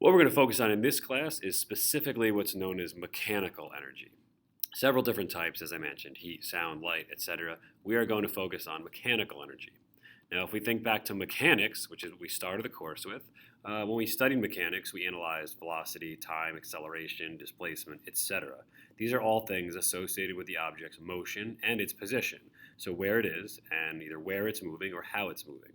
What we're going to focus on in this class is specifically what's known as mechanical energy. Several different types, as I mentioned, heat, sound, light, etc. We are going to focus on mechanical energy. Now, if we think back to mechanics, which is what we started the course with, when we studied mechanics, we analyzed velocity, time, acceleration, displacement, etc. These are all things associated with the object's motion and its position, so where it is and either where it's moving or how it's moving.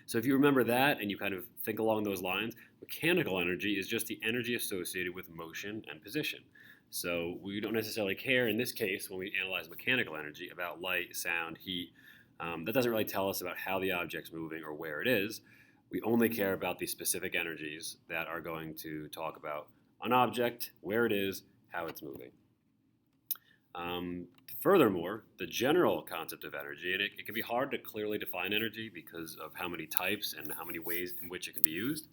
So if you remember that and you kind of think along those lines, mechanical energy is just the energy associated with motion and position. So we don't necessarily care in this case when we analyze mechanical energy about light, sound, heat. That doesn't really tell us about how the object's moving or where it is. We only care about the specific energies that are going to talk about an object, where it is, how it's moving. Furthermore, the general concept of energy, and it can be hard to clearly define energy because of how many types and how many ways in which it can be used,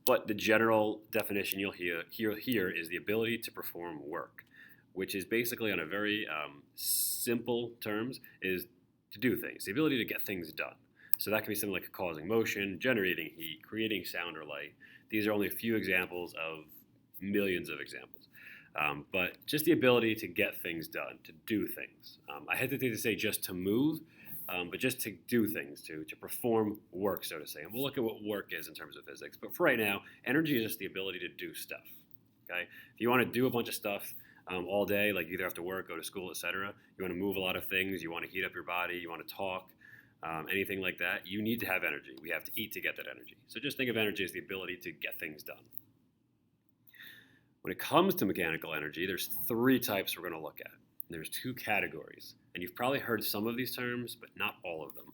but the general definition you'll hear here is the ability to perform work, which is basically on a very simple terms is to do things, the ability to get things done. So that can be something like causing motion, generating heat, creating sound or light. These are only a few examples of millions of examples. But just the ability to get things done, to do things. I hesitate to say just to move, but just to do things, to perform work, so to say. And we'll look at what work is in terms of physics. But for right now, energy is just the ability to do stuff. Okay? If you want to do a bunch of stuff all day, like you either have to work, go to school, etc., you want to move a lot of things, you want to heat up your body, you want to talk, anything like that, you need to have energy. We have to eat to get that energy. So just think of energy as the ability to get things done. When it comes to mechanical energy, there's three types we're going to look at. There's two categories, and you've probably heard some of these terms, but not all of them.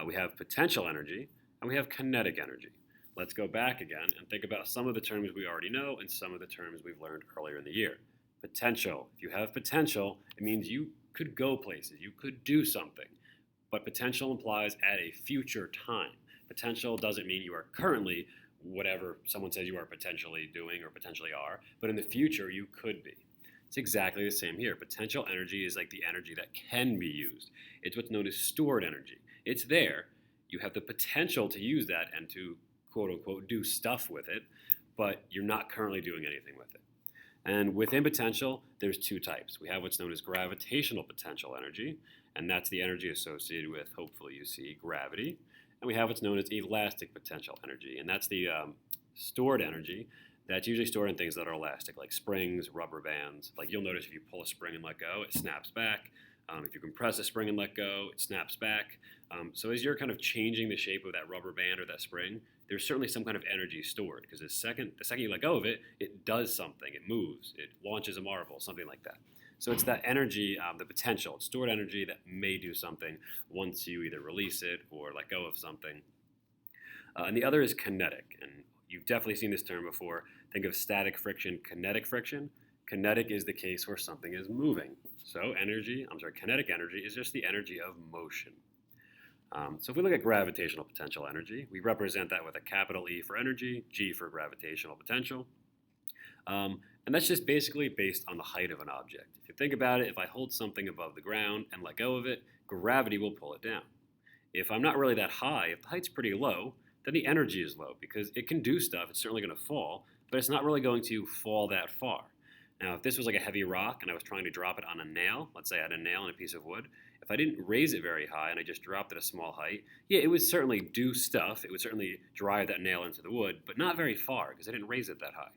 We have potential energy, and we have kinetic energy. Let's go back again and think about some of the terms we already know and some of the terms we've learned earlier in the year. Potential. If you have potential, it means you could go places, you could do something, but potential implies at a future time. Potential doesn't mean you are currently whatever someone says you are potentially doing or potentially are, but in the future you could be. It's exactly the same here. Potential energy is like the energy that can be used. It's what's known as stored energy. It's there. You have the potential to use that and to quote unquote do stuff with it, but you're not currently doing anything with it. And within potential, there's two types. We have what's known as gravitational potential energy, and that's the energy associated with, hopefully you see, gravity. And we have what's known as elastic potential energy, and that's the stored energy that's usually stored in things that are elastic, like springs, rubber bands. Like you'll notice if you pull a spring and let go, it snaps back. If you compress a spring and let go, it snaps back. So as you're kind of changing the shape of that rubber band or that spring, there's certainly some kind of energy stored, because the second you let go of it, it does something. It moves. It launches a marble, something like that. So it's that energy, the potential, it's stored energy that may do something once you either release it or let go of something. And the other is kinetic, and you've definitely seen this term before. Think of static friction, kinetic friction. Kinetic is the case where something is moving. So kinetic energy is just the energy of motion. So if we look at gravitational potential energy, we represent that with a capital E for energy, G for gravitational potential. And that's just basically based on the height of an object. If you think about it, if I hold something above the ground and let go of it, gravity will pull it down. If I'm not really that high, if the height's pretty low, then the energy is low because it can do stuff. It's certainly going to fall, but it's not really going to fall that far. Now, if this was like a heavy rock and I was trying to drop it on a nail, let's say I had a nail and a piece of wood, if I didn't raise it very high and I just dropped it a small height, yeah, it would certainly do stuff. It would certainly drive that nail into the wood, but not very far because I didn't raise it that high.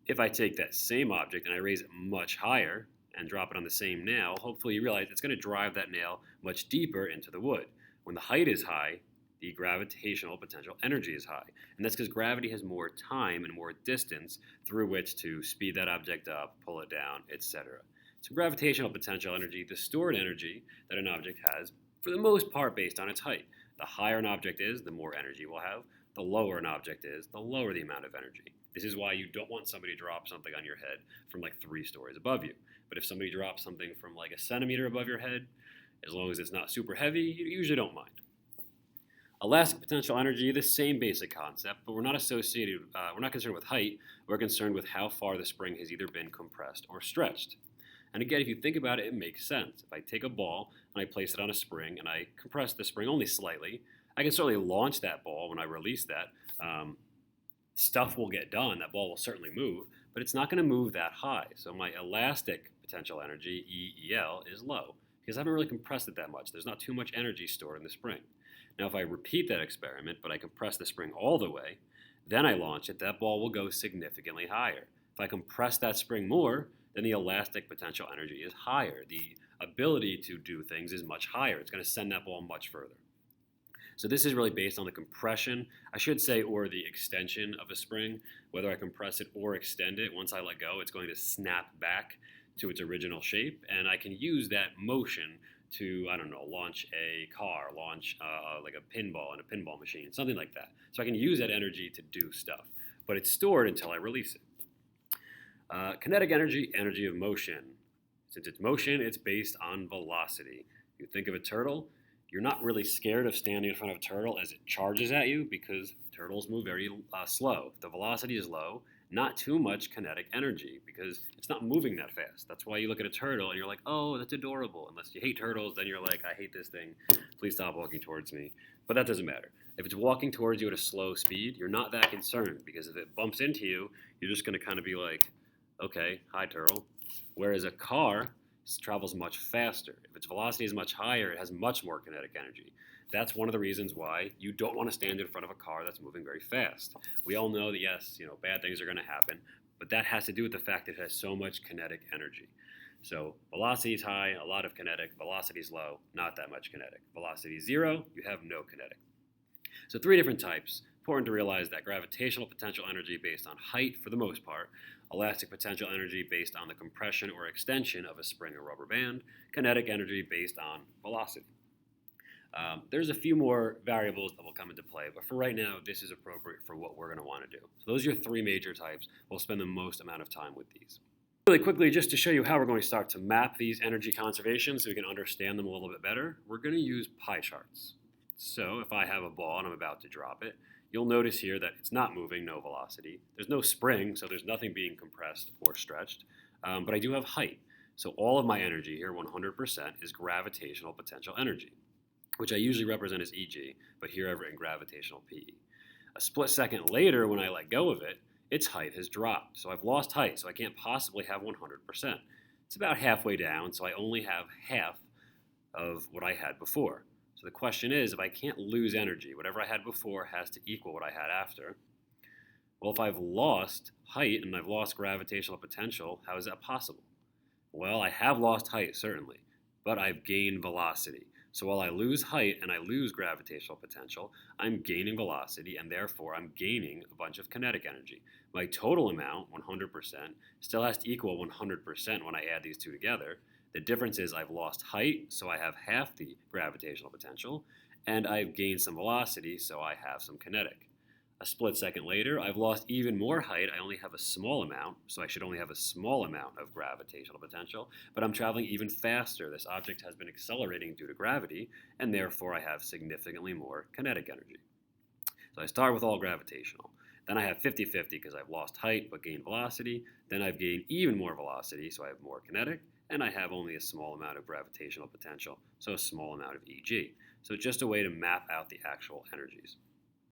If I take that same object and I raise it much higher and drop it on the same nail, hopefully you realize it's going to drive that nail much deeper into the wood. When the height is high, the gravitational potential energy is high. And that's because gravity has more time and more distance through which to speed that object up, pull it down, etc. So gravitational potential energy, the stored energy that an object has, for the most part based on its height. The higher an object is, the more energy it will have. The lower an object is, the lower the amount of energy. This is why you don't want somebody to drop something on your head from like 3 stories above you. But if somebody drops something from like a centimeter above your head, as long as it's not super heavy, you usually don't mind. Elastic potential energy, the same basic concept, but we're not concerned with height. We're concerned with how far the spring has either been compressed or stretched. And again, if you think about it, it makes sense. If I take a ball and I place it on a spring and I compress the spring only slightly, I can certainly launch that ball when I release that stuff will get done, that ball will certainly move, but it's not going to move that high. So my elastic potential energy, EEL, is low because I haven't really compressed it that much. There's not too much energy stored in the spring. Now, if I repeat that experiment, but I compress the spring all the way, then I launch it, that ball will go significantly higher. If I compress that spring more, then the elastic potential energy is higher. The ability to do things is much higher. It's going to send that ball much further. So this is really based on the compression, I should say, or the extension of a spring. Whether I compress it or extend it, once I let go, it's going to snap back to its original shape, and I can use that motion to, I don't know, launch a car, launch like a pinball in a pinball machine, something like that. So I can use that energy to do stuff, but it's stored until I release it. Kinetic energy, energy of motion. Since it's motion, it's based on velocity. You think of a turtle, you're not really scared of standing in front of a turtle as it charges at you because turtles move very slow. If the velocity is low, not too much kinetic energy because it's not moving that fast. That's why you look at a turtle and you're like, oh, that's adorable. Unless you hate turtles, then you're like, I hate this thing. Please stop walking towards me. But that doesn't matter. If it's walking towards you at a slow speed, you're not that concerned because if it bumps into you, you're just going to kind of be like, okay, hi, turtle. Whereas a car travels much faster. If its velocity is much higher, it has much more kinetic energy. That's one of the reasons why you don't want to stand in front of a car that's moving very fast. We all know that, yes, bad things are going to happen, but that has to do with the fact that it has so much kinetic energy. So velocity is high, a lot of kinetic. Velocity is low, not that much kinetic. Velocity is 0, you have no kinetic. So 3 different types. Important to realize that gravitational potential energy based on height for the most part, elastic potential energy based on the compression or extension of a spring or rubber band, kinetic energy based on velocity. There's a few more variables that will come into play, but for right now, this is appropriate for what we're going to want to do. So those are your 3 major types. We'll spend the most amount of time with these. Really quickly, just to show you how we're going to start to map these energy conservations so we can understand them a little bit better, we're going to use pie charts. So if I have a ball and I'm about to drop it, you'll notice here that it's not moving, no velocity. There's no spring, so there's nothing being compressed or stretched, but I do have height. So all of my energy here, 100%, is gravitational potential energy, which I usually represent as EG, but here I've written gravitational PE. A split second later, when I let go of it, its height has dropped. So I've lost height, so I can't possibly have 100%. It's about halfway down, so I only have half of what I had before. So the question is, if I can't lose energy, whatever I had before has to equal what I had after. Well, if I've lost height and I've lost gravitational potential, how is that possible? Well, I have lost height, certainly, but I've gained velocity. So while I lose height and I lose gravitational potential, I'm gaining velocity, and therefore I'm gaining a bunch of kinetic energy. My total amount, 100%, still has to equal 100% when I add these two together. The difference is I've lost height, so I have half the gravitational potential, and I've gained some velocity, so I have some kinetic. A split second later, I've lost even more height. I only have a small amount, so I should only have a small amount of gravitational potential, but I'm traveling even faster. This object has been accelerating due to gravity, and therefore I have significantly more kinetic energy. So I start with all gravitational. Then I have 50-50 because I've lost height but gained velocity. Then I've gained even more velocity, so I have more kinetic, and I have only a small amount of gravitational potential, so a small amount of EG. So just a way to map out the actual energies.